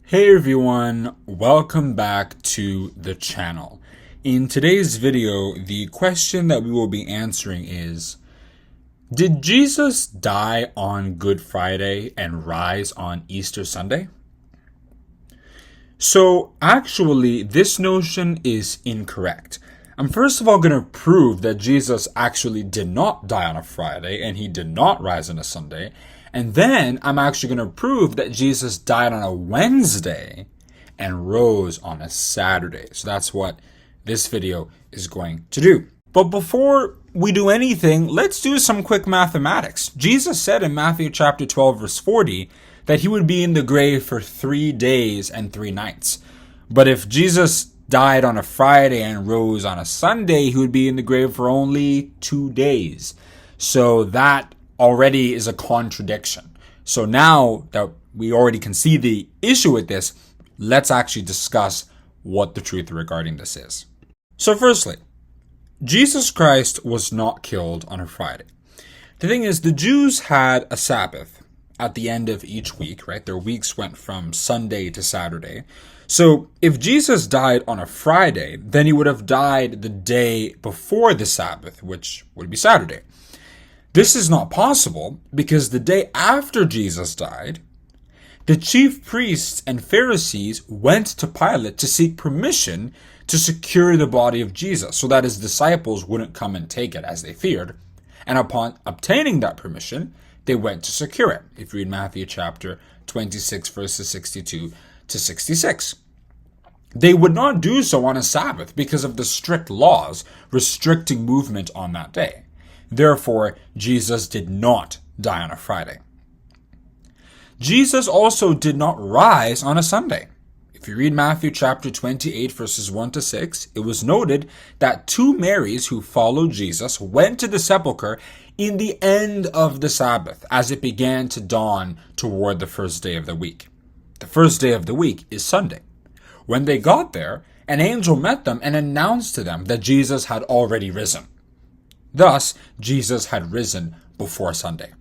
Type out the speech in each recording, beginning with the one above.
Hey everyone, welcome back to the channel. In today's video, the question that we will be answering is, did Jesus die on Good Friday and rise on Easter Sunday? So actually, this notion is incorrect. I'm first of all going to prove that Jesus actually did not die on a Friday and he did not rise on a Sunday. And then I'm actually going to prove that Jesus died on a Wednesday and rose on a Saturday. So that's what this video is going to do. But before we do anything, let's do some quick mathematics. Jesus said in Matthew chapter 12, verse 40, that he would be in the grave for 3 days and 3 nights. But if Jesus died on a Friday and rose on a Sunday, he would be in the grave for only 2 days. So that already is a contradiction. So now that we already can see the issue with this, let's actually discuss what the truth regarding this is. So firstly, Jesus Christ was not killed on a Friday. The thing is, the Jews had a Sabbath at the end of each week, right? Their weeks went from Sunday to Saturday. So if Jesus died on a Friday, then he would have died the day before the Sabbath, which would be Saturday. This is not possible because the day after Jesus died, the chief priests and Pharisees went to Pilate to seek permission to secure the body of Jesus so that his disciples wouldn't come and take it as they feared. And upon obtaining that permission, they went to secure it. If you read Matthew chapter 26, verses 62 to 66. They would not do so on a Sabbath because of the strict laws restricting movement on that day. Therefore, Jesus did not die on a Friday. Jesus also did not rise on a Sunday. If you read Matthew chapter 28, verses 1 to 6, it was noted that 2 Marys who followed Jesus went to the sepulchre in the end of the Sabbath as it began to dawn toward the first day of the week. The first day of the week is Sunday. When they got there, an angel met them and announced to them that Jesus had already risen. Thus, Jesus had risen before Sunday.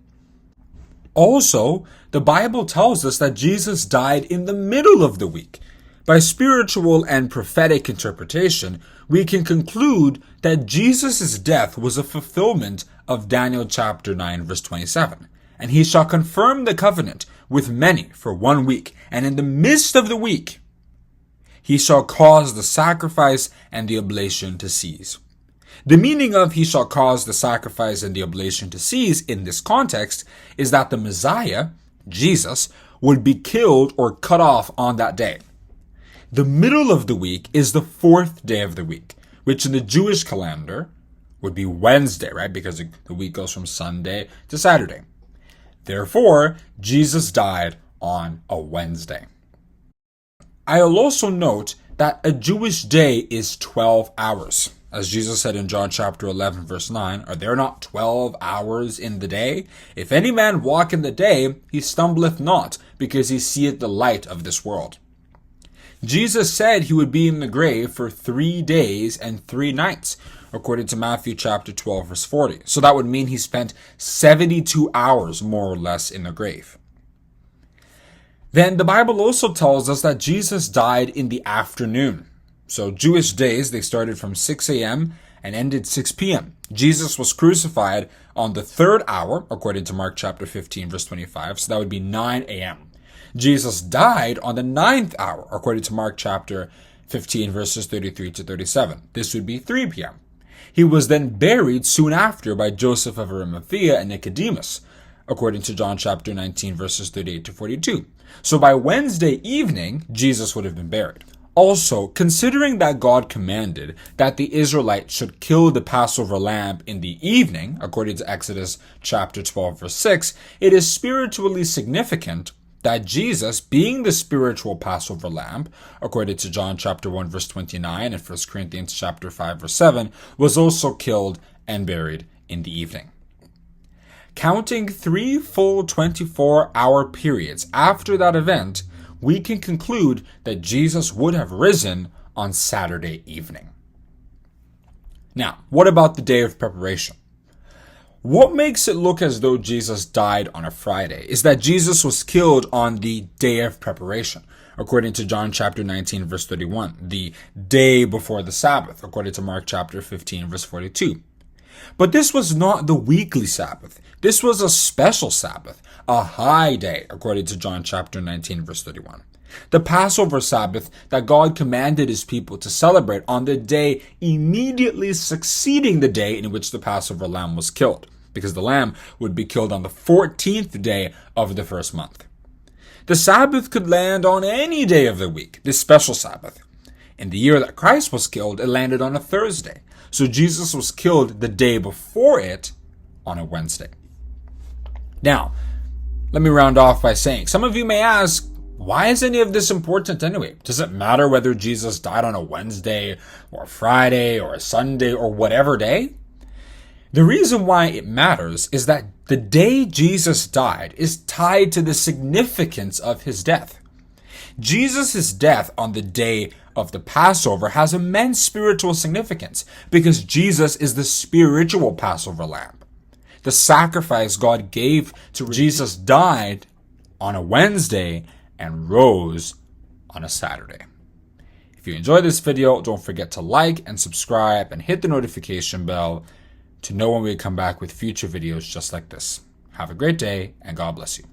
Also, the Bible tells us that Jesus died in the middle of the week. By spiritual and prophetic interpretation, we can conclude that Jesus' death was a fulfillment of Daniel chapter 9, verse 27. And he shall confirm the covenant with many for 1 week, and in the midst of the week, he shall cause the sacrifice and the oblation to cease. The meaning of he shall cause the sacrifice and the oblation to cease in this context is that the Messiah, Jesus, would be killed or cut off on that day. The middle of the week is the 4th day of the week, which in the Jewish calendar would be Wednesday, right? Because the week goes from Sunday to Saturday. Therefore, Jesus died on a Wednesday. I'll also note that a Jewish day is 12 hours. As Jesus said in John chapter 11, verse 9, are there not 12 hours in the day? If any man walk in the day, he stumbleth not, because he seeth the light of this world. Jesus said he would be in the grave for 3 days and 3 nights, according to Matthew chapter 12, verse 40. So that would mean he spent 72 hours, more or less, in the grave. Then the Bible also tells us that Jesus died in the afternoon. So Jewish days, they started from 6 a.m. and ended 6 p.m. Jesus was crucified on the 3rd hour, according to Mark chapter 15, verse 25. So that would be 9 a.m. Jesus died on the 9th hour, according to Mark chapter 15, verses 33 to 37. This would be 3 p.m. He was then buried soon after by Joseph of Arimathea and Nicodemus, according to John chapter 19, verses 38 to 42. So by Wednesday evening, Jesus would have been buried. Also, considering that God commanded that the Israelites should kill the Passover lamb in the evening, according to Exodus chapter 12, verse 6, it is spiritually significant that Jesus, being the spiritual Passover lamb, according to John chapter 1, verse 29 and 1 Corinthians chapter 5, verse 7, was also killed and buried in the evening. Counting 3 full 24-hour periods after that event, we can conclude that Jesus would have risen on Saturday evening. Now, what about the day of preparation? What makes it look as though Jesus died on a Friday is that Jesus was killed on the day of preparation, according to John chapter 19, verse 31, the day before the Sabbath, according to Mark chapter 15, verse 42. But this was not the weekly Sabbath. This was a special Sabbath, a high day, according to John chapter 19, verse 31. The Passover Sabbath that God commanded his people to celebrate on the day immediately succeeding the day in which the Passover lamb was killed, because the lamb would be killed on the 14th day of the first month. The Sabbath could land on any day of the week, this special Sabbath. In the year that Christ was killed, it landed on a Thursday. So Jesus was killed the day before it on a Wednesday. Now, let me round off by saying, some of you may ask, why is any of this important anyway? Does it matter whether Jesus died on a Wednesday or a Friday or a Sunday or whatever day? The reason why it matters is that the day Jesus died is tied to the significance of his death. Jesus' death on the day of the Passover has immense spiritual significance because Jesus is the spiritual Passover lamb. The sacrifice God gave to Jesus died on a Wednesday and rose on a Saturday. If you enjoyed this video, don't forget to like and subscribe and hit the notification bell to know when we come back with future videos just like this. Have a great day and God bless you.